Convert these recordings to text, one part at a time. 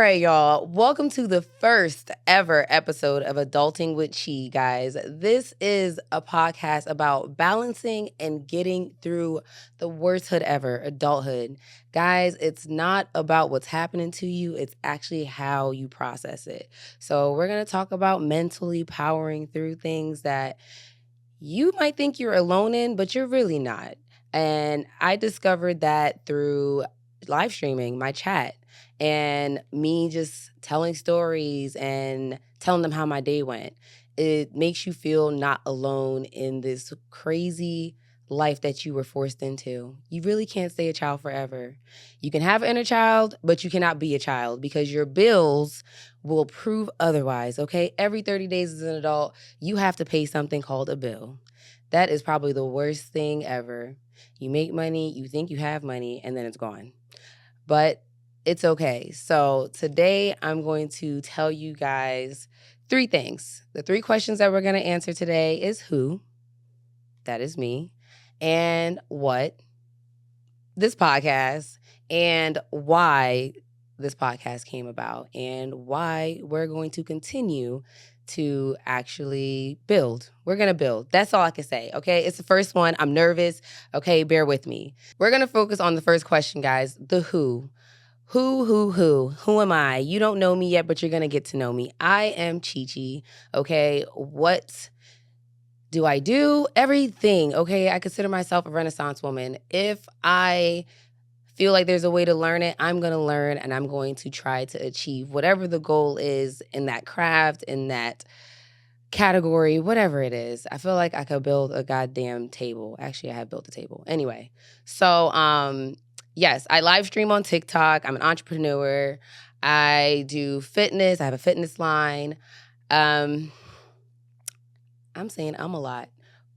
right, y'all. Welcome to the first ever episode of Adulting with Chi, guys. This is a podcast about balancing and getting through the worst hood ever, adulthood. Guys, it's not about what's happening to you. It's actually how you process it. So we're going to talk about mentally powering through things that you might think you're alone in, but you're really not. And I discovered that through live streaming my chat and me just telling stories and telling them how my day went. It makes you feel not alone in this crazy life that you were forced into. You really can't stay a child forever. You can have an inner child, but you cannot be a child because your bills will prove otherwise, okay? Every 30 days as an adult, you have to pay something called a bill. That is probably the worst thing ever. You make money, you think you have money, and then it's gone. But it's okay. So today I'm going to tell you guys 3 things. The 3 questions that we're going to answer today is who, that is me, and what, this podcast, and why this podcast came about, and why we're going to continue to actually build. We're going to build. That's all I can say, okay? It's the first one. I'm nervous. Okay, bear with me. We're going to focus on the first question, guys, the who. Who am I? You don't know me yet, but you're going to get to know me. I am ChiChi, okay? What do I do? Everything, okay? I consider myself a Renaissance woman. If I feel like there's a way to learn it, I'm going to learn and I'm going to try to achieve whatever the goal is in that craft, in that category, whatever it is. I feel like I could build a goddamn table. Actually, I have built a table. Anyway, so yes, I live stream on TikTok. I'm an entrepreneur. I do fitness. I have a fitness line. I'm saying I'm a lot.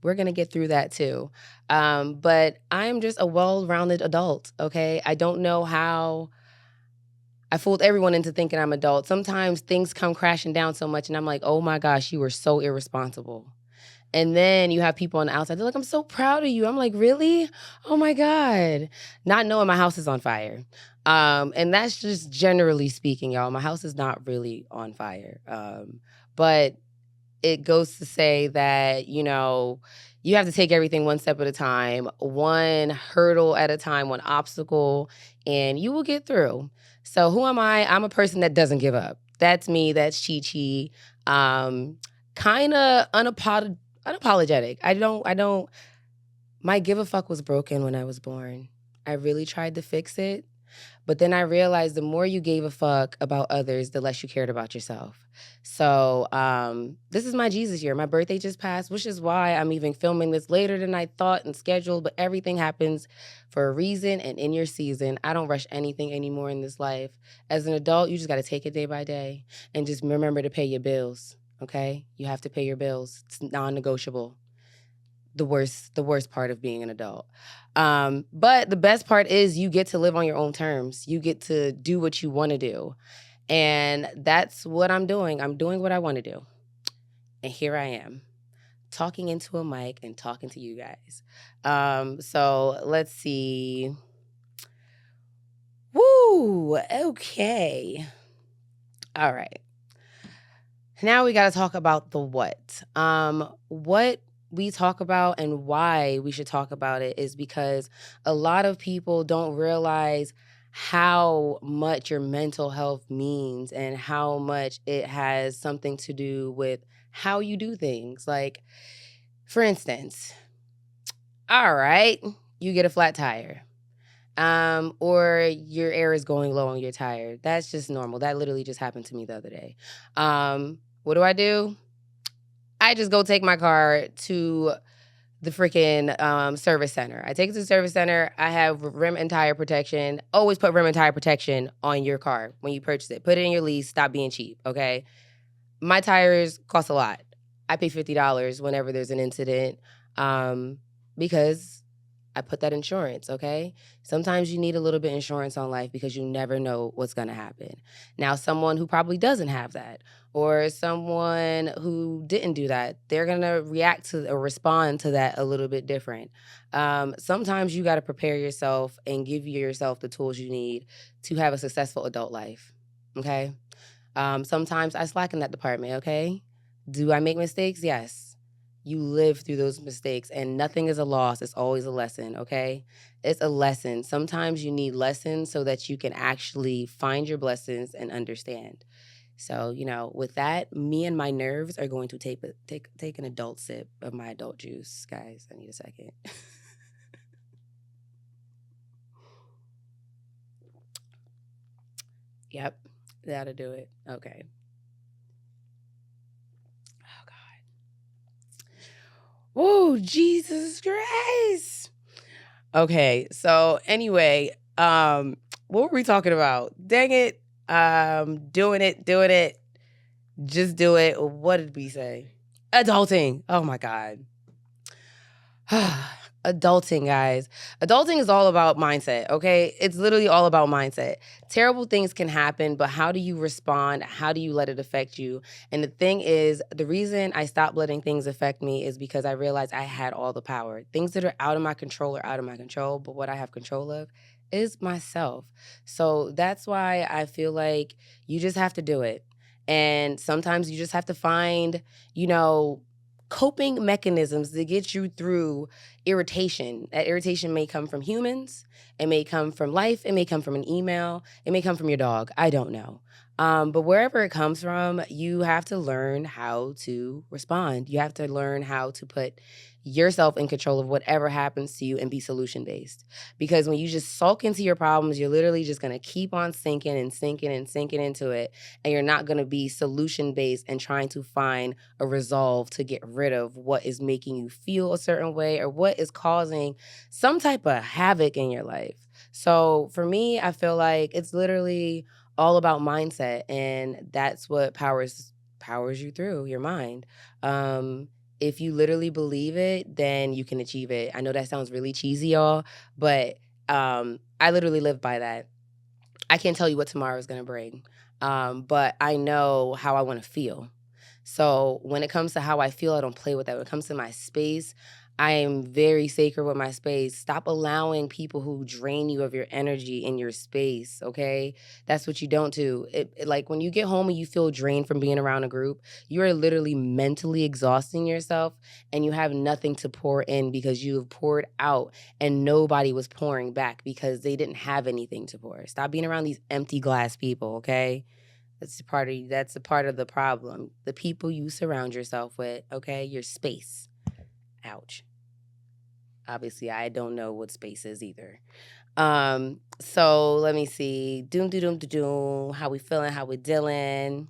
We're going to get through that too. But I'm just a well-rounded adult, okay? I don't know how I fooled everyone into thinking I'm adult. Sometimes things come crashing down so much and I'm like, oh my gosh, you were so irresponsible. And then you have people on the outside, they're like, I'm so proud of you. I'm like, really? Oh my God. Not knowing my house is on fire. And that's just generally speaking, y'all. My house is not really on fire. But it goes to say that, you know, you have to take everything one step at a time, one hurdle at a time, one obstacle, and you will get through. So who am I? I'm a person that doesn't give up. That's me. That's ChiChi. Kind of unapologetic. I don't, my give a fuck was broken when I was born. I really tried to fix it. But then I realized the more you gave a fuck about others, the less you cared about yourself. So this is my Jesus year. My birthday just passed, which is why I'm even filming this later than I thought and scheduled. But everything happens for a reason and in your season. I don't rush anything anymore in this life. As an adult, you just got to take it day by day and just remember to pay your bills, okay? You have to pay your bills. It's non-negotiable. The worst part of being an adult. But the best part is you get to live on your own terms. You get to do what you want to do. And that's what I'm doing. I'm doing what I want to do. And here I am, talking into a mic and talking to you guys. So let's see. Woo, okay. All right. Now we got to talk about the what. What we talk about and why we should talk about it is because a lot of people don't realize how much your mental health means and how much it has something to do with how you do things. Like, for instance, all right, you get a flat tire. Or your air is going low on your tire. That's just normal. That literally just happened to me the other day. What do? I just go take my car to the freaking service center. I take it to the service center. I have rim and tire protection. Always put rim and tire protection on your car when you purchase it. Put it in your lease. Stop being cheap, okay? My tires cost a lot. I pay $50 whenever there's an incident because I put that insurance, okay? Sometimes you need a little bit of insurance on life because you never know what's going to happen. Now, someone who probably doesn't have that or someone who didn't do that, they're going to react to or respond to that a little bit different. Sometimes you got to prepare yourself and give yourself the tools you need to have a successful adult life. okay? Sometimes I slack in that department, okay? Do I make mistakes? Yes. You live through those mistakes, and nothing is a loss. It's always a lesson, okay? It's a lesson. Sometimes you need lessons so that you can actually find your blessings and understand. So, with that, me and my nerves are going to take an adult sip of my adult juice. Guys, I need a second. Yep, that'll do it. Okay. Oh, God. Oh, Jesus Christ. Okay, so anyway, what were we talking about? Dang it. Doing it. Just do it. What did we say? Adulting. Oh my God. Adulting, guys. Adulting is all about mindset, okay? It's literally all about mindset. Terrible things can happen, but how do you respond? How do you let it affect you? And the thing is, the reason I stopped letting things affect me is because I realized I had all the power. Things that are out of my control are out of my control, but what I have control of is myself. So that's why I feel like you just have to do it. And sometimes you just have to find, you know, coping mechanisms to get you through irritation. That irritation may come from humans, it may come from life, it may come from an email, it may come from your dog. I don't know. But wherever it comes from, you have to learn how to respond. You have to learn how to put yourself in control of whatever happens to you and be solution based. Because when you just sulk into your problems, you're literally just going to keep on sinking and sinking and sinking into it. And you're not going to be solution based and trying to find a resolve to get rid of what is making you feel a certain way or what is causing some type of havoc in your life. So for me, I feel like it's literally all about mindset, and that's what powers you through your mind. If you literally believe it, then you can achieve it. I know that sounds really cheesy, y'all, but I literally live by that. I can't tell you what tomorrow is going to bring, but I know how I want to feel. So when it comes to how I feel, I don't play with that. When it comes to my space, I am very sacred with my space. Stop allowing people who drain you of your energy in your space, okay? That's what you don't do. Like when you get home and you feel drained from being around a group, you are literally mentally exhausting yourself and you have nothing to pour in because you have poured out and nobody was pouring back because they didn't have anything to pour. Stop being around these empty glass people, okay? That's a part of the problem. The people you surround yourself with, okay? Your space. Ouch. Obviously, I don't know what space is either. So let me see. Doom doom doom doom doom. How we feeling, how we dealing.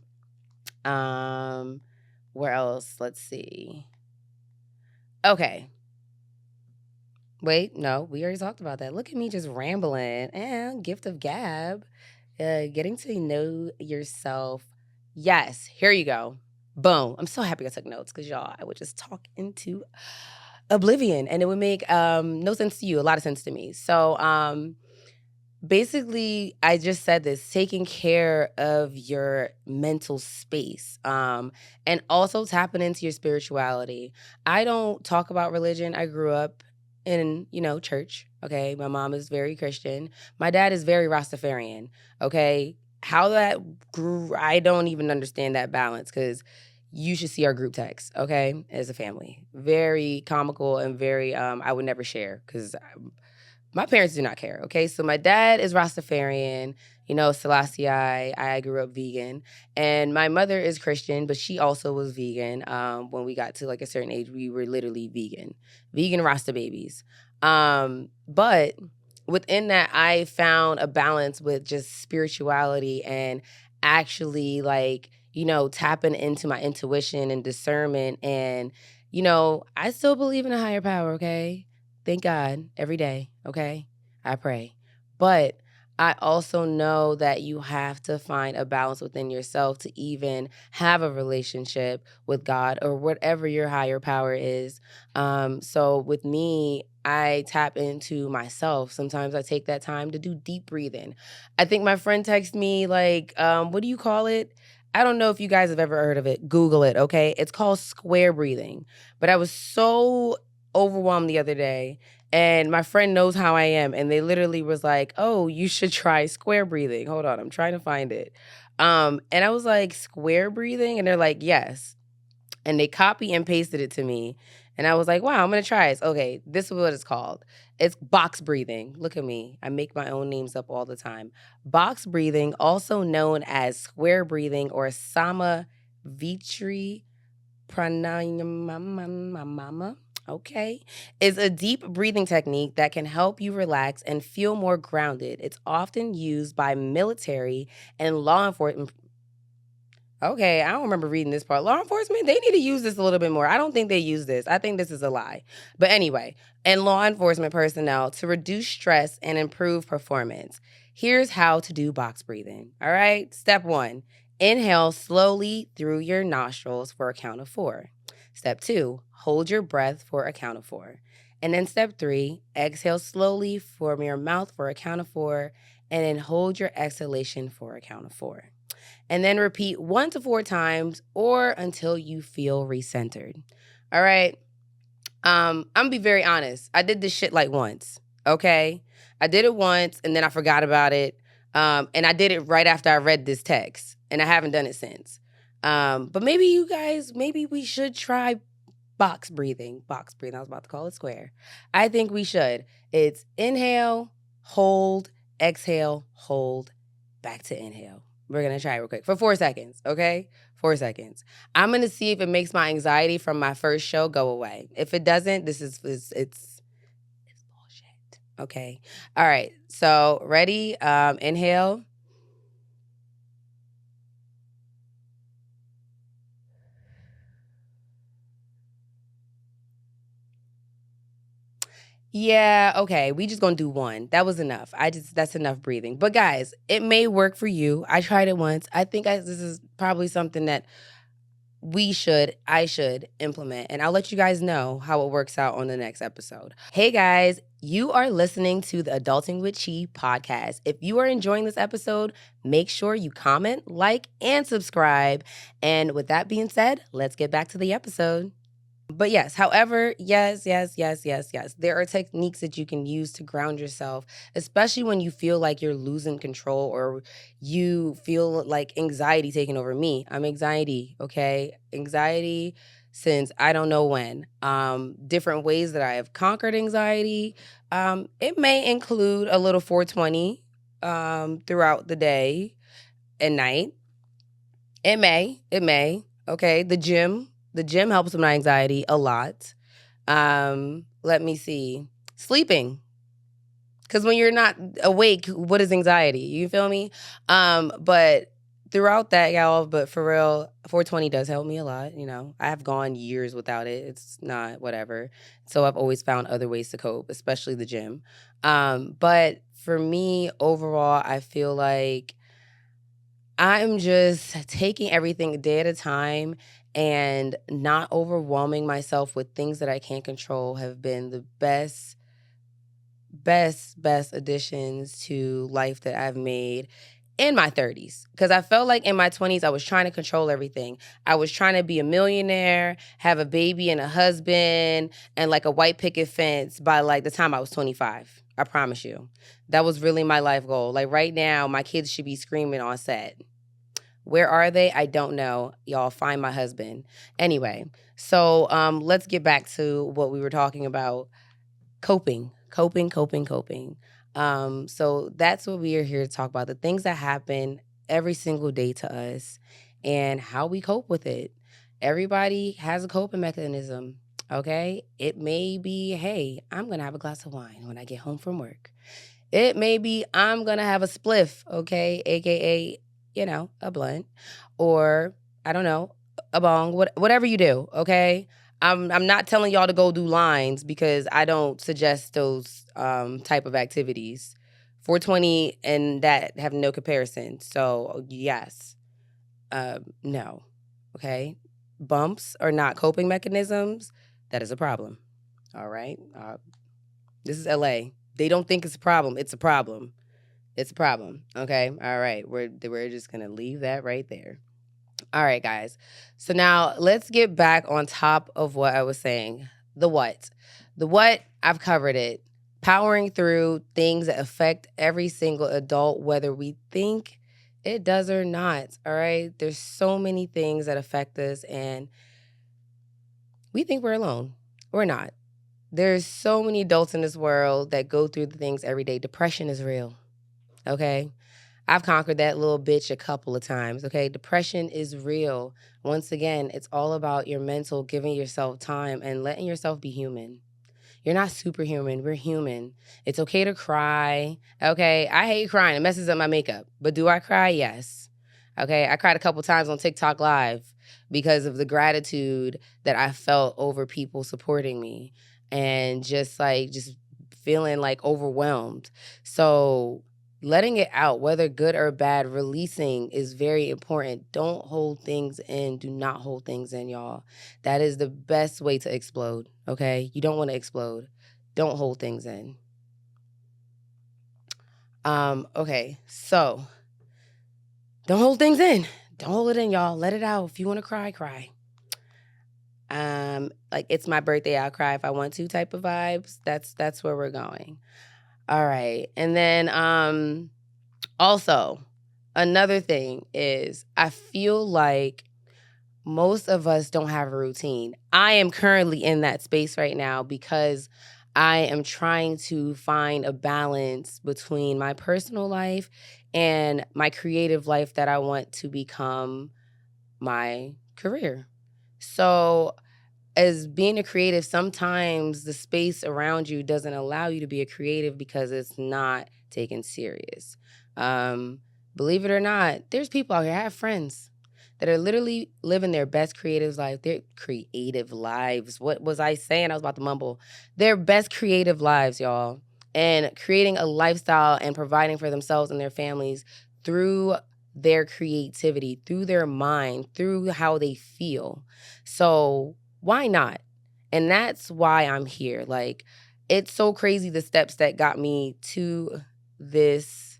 Where else? Let's see. Okay. Wait, no, we already talked about that. Look at me just rambling. And gift of gab. Getting to know yourself. Yes, here you go. Boom. I'm so happy I took notes because y'all, I would just talk into oblivion and it would make no sense to you, a lot of sense to me. So basically, I just said this, taking care of your mental space, and also tapping into your spirituality. I don't talk about religion. I grew up in, church. Okay. My mom is very Christian. My dad is very Rastafarian. Okay. How that grew, I don't even understand that balance because you should see our group text, okay, as a family. Very comical and very, I would never share because my parents do not care, okay? So my dad is Rastafarian, Selassie. I grew up vegan. And my mother is Christian, but she also was vegan. When we got to like a certain age, we were literally vegan. Vegan Rasta babies. But within that, I found a balance with just spirituality and actually like, tapping into my intuition and discernment. And, I still believe in a higher power, okay? Thank God every day, okay? I pray. But I also know that you have to find a balance within yourself to even have a relationship with God or whatever your higher power is. So with me, I tap into myself. Sometimes I take that time to do deep breathing. I think my friend texted me like, what do you call it? I don't know if you guys have ever heard of it. Google it, okay? It's called square breathing. But I was so overwhelmed the other day, and my friend knows how I am, and they literally was like, oh, you should try square breathing. Hold on, I'm trying to find it. And I was like, square breathing? And they're like, yes. And they copy and pasted it to me. And I was like, wow, I'm going to try it. Okay, this is what it's called. It's box breathing. Look at me. I make my own names up all the time. Box breathing, also known as square breathing or Samavitri pranayama, okay, is a deep breathing technique that can help you relax and feel more grounded. It's often used by military and law enforcement. Okay, I don't remember reading this part. Law enforcement, they need to use this a little bit more. I don't think they use this. I think this is a lie. But anyway, and law enforcement personnel to reduce stress and improve performance. Here's how to do box breathing. All right, step 1, inhale slowly through your nostrils for a count of 4. Step 2, hold your breath for a count of 4. And then step 3, exhale slowly from your mouth for a count of 4, and then hold your exhalation for a count of 4. And then repeat 1 to 4 times or until you feel recentered. All right. I'm gonna be very honest. I did this shit like once. Okay. I did it once and then I forgot about it. And I did it right after I read this text. And I haven't done it since. But maybe you guys, maybe we should try box breathing. Box breathing. I was about to call it square. I think we should. It's inhale, hold, exhale, hold, back to inhale. We're going to try it real quick for 4 seconds, okay? 4 seconds. I'm going to see if it makes my anxiety from my first show go away. If it doesn't, it's bullshit, okay? All right, so ready? Inhale. Yeah, okay. We just gonna do 1. That was enough. That's enough breathing. But guys, it may work for you. I tried it once. I think this is probably something that I should implement. And I'll let you guys know how it works out on the next episode. Hey guys, you are listening to the Adulting with Chi podcast. If you are enjoying this episode, make sure you comment, like, and subscribe. And with that being said, let's get back to the episode. But yes, however, yes. There are techniques that you can use to ground yourself, especially when you feel like you're losing control or you feel like anxiety taking over me. I'm anxiety, okay? Anxiety since I don't know when. Different ways that I have conquered anxiety. It may include a little 420 throughout the day and night. It may. Okay, the gym. The gym helps with my anxiety a lot. Let me see. Sleeping. Because when you're not awake, what is anxiety? You feel me? But throughout that, y'all, but for real, 420 does help me a lot. You know, I have gone years without it. It's not whatever. So I've always found other ways to cope, especially the gym. But for me, overall, I feel like I'm just taking everything a day at a time and not overwhelming myself with things that I can't control have been the best additions to life that I've made in my 30s. Because I felt like in my 20s, I was trying to control everything. I was trying to be a millionaire, have a baby and a husband, and like a white picket fence by like the time I was 25. I promise you. That was really my life goal. Like right now, my kids should be screaming on set. Where are they? I don't know. Y'all find my husband. Anyway, so let's get back to what we were talking about. Coping. So that's what we are here to talk about. The things that happen every single day to us and how we cope with it. Everybody has a coping mechanism, okay? It may be, hey, I'm going to have a glass of wine when I get home from work. It may be, I'm going to have a spliff, okay? AKA, you know, a blunt. Or, I don't know, a bong, whatever you do, okay? I'm not telling y'all to go do lines because I don't suggest those type of activities. 420 and that have no comparison. So, yes. No. Okay? Bumps are not coping mechanisms. That is a problem. All right? This is LA. They don't think it's a problem. It's a problem. It's a problem. Okay? All right. We're just going to leave that right there. All right, guys. So now let's get back on top of what I was saying. The what? The what, I've covered it. Powering through things that affect every single adult, whether we think It does or not, all right? There's so many things that affect us, and we think we're alone. We're not. There's so many adults in this world that go through the things every day. Depression is real, okay? I've conquered that little bitch a couple of times, okay? Depression is real. Once again, it's all about your mental, giving yourself time and letting yourself be human. You're not superhuman. We're human. It's okay to cry. Okay. I hate crying. It messes up my makeup. But do I cry? Yes. Okay. I cried a couple times on TikTok Live because of the gratitude that I felt over people supporting me and just feeling like overwhelmed. So letting it out, whether good or bad, releasing is very important. Don't hold things in. Do not hold things in, y'all. That is the best way to explode, okay? You don't want to explode. Don't hold things in. Okay, so don't hold things in. Don't hold it in, y'all. Let it out. If you want to cry, cry. Like it's my birthday, I'll cry if I want to type of vibes. That's where we're going. All right. And then also another thing is I feel like most of us don't have a routine. I am currently in that space right now because I am trying to find a balance between my personal life and my creative life that I want to become my career. So, as being a creative, sometimes the space around you doesn't allow you to be a creative because it's not taken serious. Believe it or not, there's people out here, I have friends that are literally living their best creative life. Their creative lives. What was I saying? I was about to mumble. Their best creative lives, y'all. And creating a lifestyle and providing for themselves and their families through their creativity, through their mind, through how they feel. So why not? And that's why I'm here. Like, it's so crazy the steps that got me to this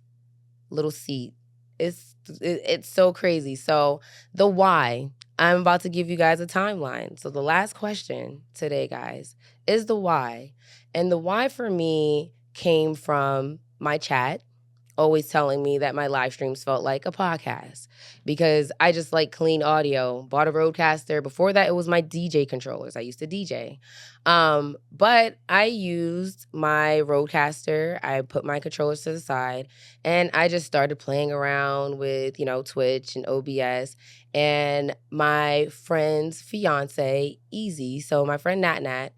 little seat. It's so crazy. So the why, I'm about to give you guys a timeline. So the last question today, guys, is the why. And the why for me came from my chat always telling me that my live streams felt like a podcast because I just like clean audio. Bought a Rodecaster. Before that, it was my DJ controllers. I used to DJ. But I used my Rodecaster. I put my controllers to the side and I just started playing around with, Twitch and OBS. And my friend's fiance, Easy, so my friend Nat Nat,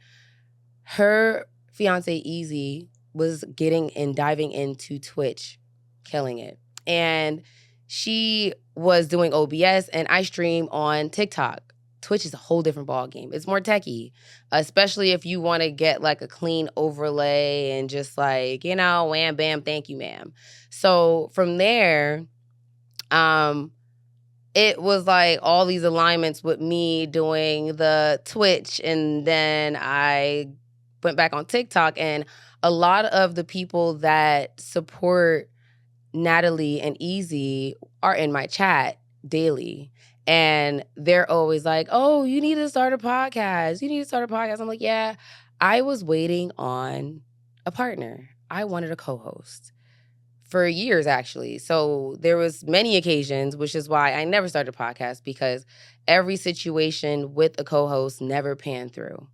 her fiance, Easy, was getting and diving into Twitch, killing it. And she was doing OBS and I stream on TikTok. Twitch is a whole different ball game. It's more techie, especially if you want to get like a clean overlay and just like, wham, bam, thank you, ma'am. So from there, it was like all these alignments with me doing the Twitch, and then I went back on TikTok, and a lot of the people that support Natalie and Easy are in my chat daily. And they're always like, oh, you need to start a podcast. You need to start a podcast. I'm like, yeah, I was waiting on a partner. I wanted a co-host for years, actually. So there was many occasions, which is why I never started a podcast, because every situation with a co-host never panned through.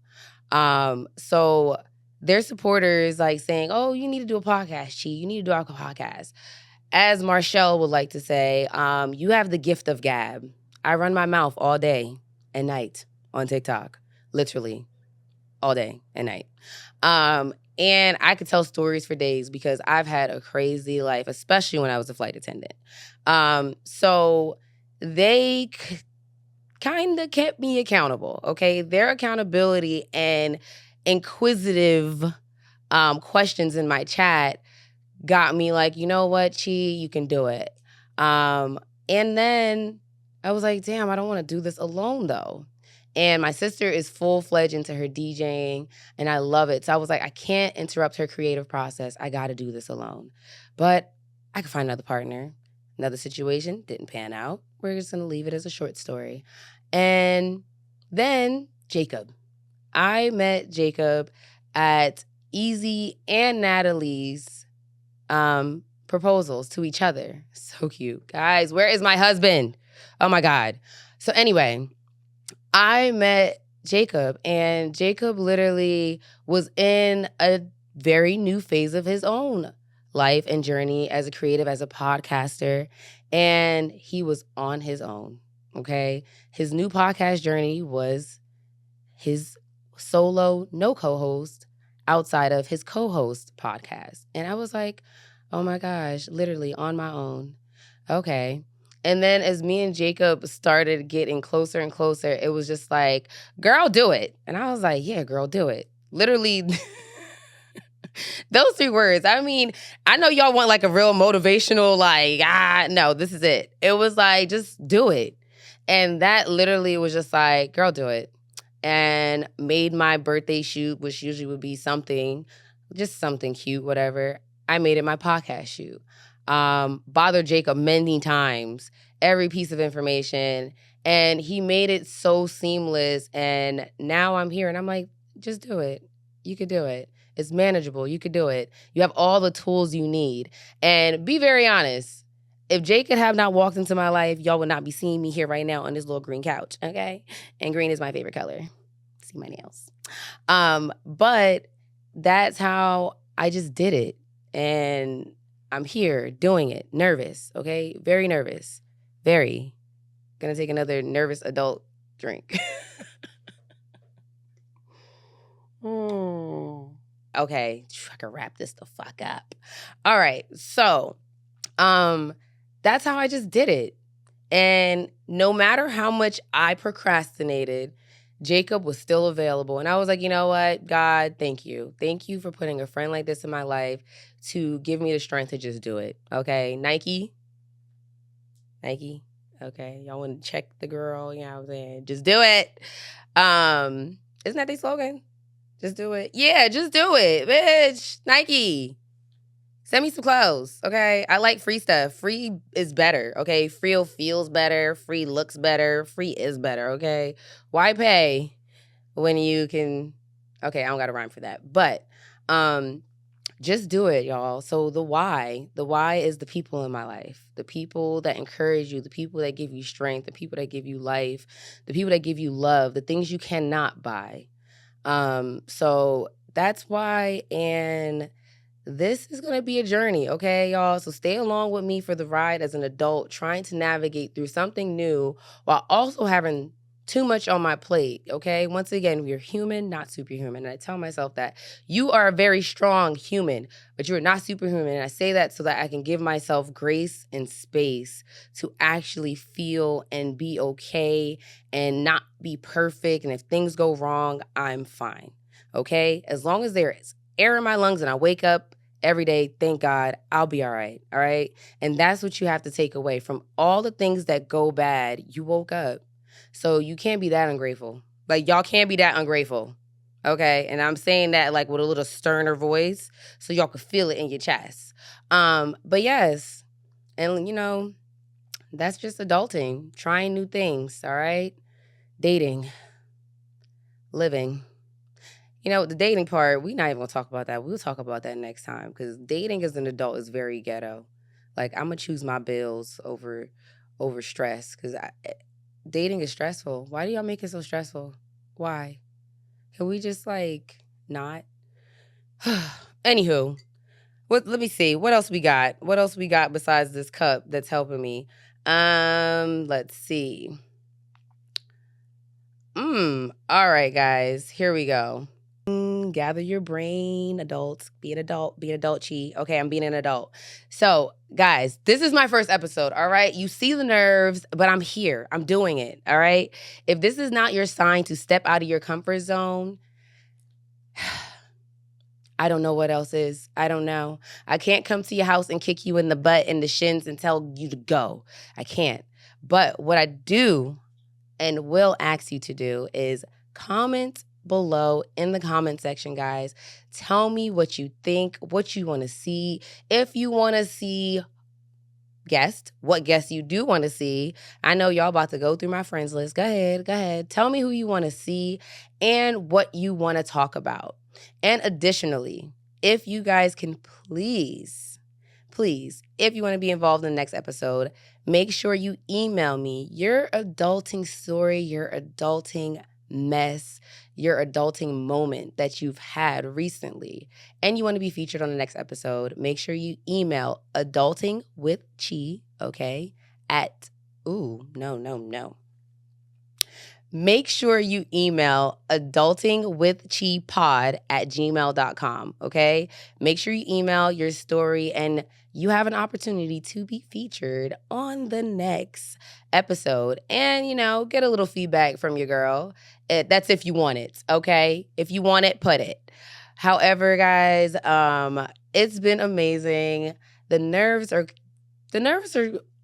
So their supporters like saying, oh, you need to do a podcast, Chi. You need to do a podcast. As Marshall would like to say, you have the gift of gab. I run my mouth all day and night on TikTok, literally all day and night. And I could tell stories for days because I've had a crazy life, especially when I was a flight attendant. So they kind of kept me accountable, okay? Their accountability and inquisitive questions in my chat got me like, you know what, Chi, you can do it. And then I was like, damn, I don't want to do this alone though. And my sister is full-fledged into her DJing, and I love it. So I was like, I can't interrupt her creative process. I got to do this alone. But I could find another partner. Another situation didn't pan out. We're just going to leave it as a short story. And then Jacob. I met Jacob at Easy and Natalie's proposals to each other. So cute. Guys, where is my husband? Oh my God. So anyway, I met Jacob, and Jacob literally was in a very new phase of his own life and journey as a creative, as a podcaster, and he was on his own, okay? His new podcast journey was his solo, no co-host, outside of his co-host podcast. And I was like, oh my gosh, literally on my own. Okay. And then as me and Jacob started getting closer and closer, it was just like, girl, do it. And I was like, yeah, girl, do it. Literally, those 3 words. I mean, I know y'all want like a real motivational, no, this is it. It was like, just do it. And that literally was just like, girl, do it. And made my birthday shoot, which usually would be something, just something cute, whatever. I made it my podcast shoot. Bothered Jacob many times, every piece of information, and he made it so seamless. And now I'm here and I'm like, just do it. You could do it. It's manageable. You could do it. You have all the tools you need. And be very honest, if Jake could have not walked into my life, y'all would not be seeing me here right now on this little green couch, okay? And green is my favorite color. See my nails. But that's how I just did it. And I'm here doing it. Nervous, okay? Very nervous. Very. Gonna take another nervous adult drink. Okay, I can wrap this the fuck up. All right, so that's how I just did it. And no matter how much I procrastinated, Jacob was still available. And I was like, you know what, God, thank you. Thank you for putting a friend like this in my life to give me the strength to just do it. Okay, Nike. Okay, y'all want to check the girl, you know what I'm saying? Just do it. Isn't that their slogan? Just do it. Yeah, just do it, bitch. Nike. Send me some clothes, okay? I like free stuff. Free is better, okay? Free feels better. Free looks better. Free is better, okay? Why pay when you can... Okay, I don't got a rhyme for that. But just do it, y'all. So the why is the people in my life. The people that encourage you, the people that give you strength, the people that give you life, the people that give you love, the things you cannot buy. So that's why, and this is going to be a journey, okay, y'all? So stay along with me for the ride as an adult, trying to navigate through something new while also having too much on my plate, okay? Once again, we are human, not superhuman. And I tell myself that you are a very strong human, but you are not superhuman. And I say that so that I can give myself grace and space to actually feel and be okay and not be perfect. And if things go wrong, I'm fine, okay? As long as there is air in my lungs and I wake up every day, thank God, I'll be all right? And that's what you have to take away from all the things that go bad. You woke up. So you can't be that ungrateful. Like, y'all can't be that ungrateful, okay? And I'm saying that, like, with a little sterner voice so y'all could feel it in your chest. But yes, and, you know, that's just adulting, trying new things, all right? Dating, living. You know, the dating part, we're not even going to talk about that. We'll talk about that next time because dating as an adult is very ghetto. Like, I'm going to choose my bills over stress because dating is stressful. Why do y'all make it so stressful? Why? Can we just, like, not? Anywho, let me see. What else we got? What else we got besides this cup that's helping me? Let's see. All right, guys. Here we go. Gather your brain, adults. Be an adult. Be an adult, Chi. Okay, I'm being an adult. So, guys, this is my first episode, all right? You see the nerves, but I'm here. I'm doing it, all right? If this is not your sign to step out of your comfort zone, I don't know what else is. I don't know. I can't come to your house and kick you in the butt and the shins and tell you to go. I can't. But what I do and will ask you to do is comment below in the comment section, guys. Tell me what you think, what you want to see. If you want to see what guests you do want to see. I know y'all about to go through my friends list. Go ahead. Tell me who you want to see and what you want to talk about. And additionally, if you guys can please please, if you want to be involved in the next episode, make sure you email me your adulting story, your adulting mess, your adulting moment that you've had recently, and you want to be featured on the next episode. Make sure you email adultingwithchi, okay, at, no. Make sure you email adultingwithchipod@gmail.com, okay? Make sure you email your story and you have an opportunity to be featured on the next episode and, get a little feedback from your girl. That's if you want it, okay? If you want it, put it. However, guys, it's been amazing. The nerves are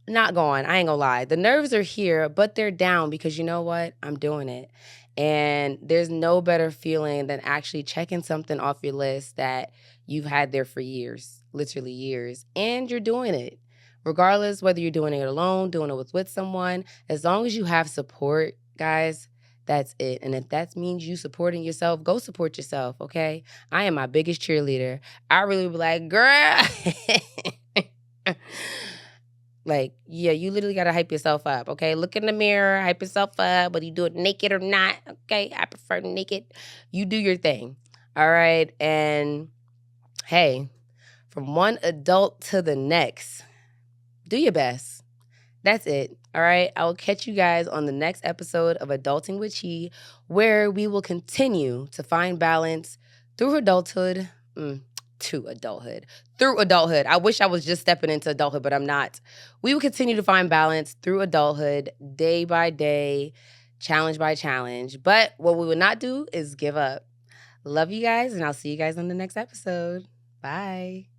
not gone. I ain't gonna lie. The nerves are here, but they're down because you know what? I'm doing it. And there's no better feeling than actually checking something off your list that you've had there for years, literally years, and you're doing it. Regardless whether you're doing it alone, doing it with someone, as long as you have support, guys, that's it. And if that means you supporting yourself, go support yourself, okay? I am my biggest cheerleader. I really be like, girl. Like, yeah, you literally got to hype yourself up, okay? Look in the mirror, hype yourself up, whether you do it naked or not, okay? I prefer naked. You do your thing, all right? And, hey, from one adult to the next, do your best. That's it, all right? I will catch you guys on the next episode of Adulting with Chi, where we will continue to find balance through adulthood, through adulthood. I wish I was just stepping into adulthood, but I'm not. We will continue to find balance through adulthood, day by day, challenge by challenge. But what we will not do is give up. Love you guys, and I'll see you guys on the next episode. Bye.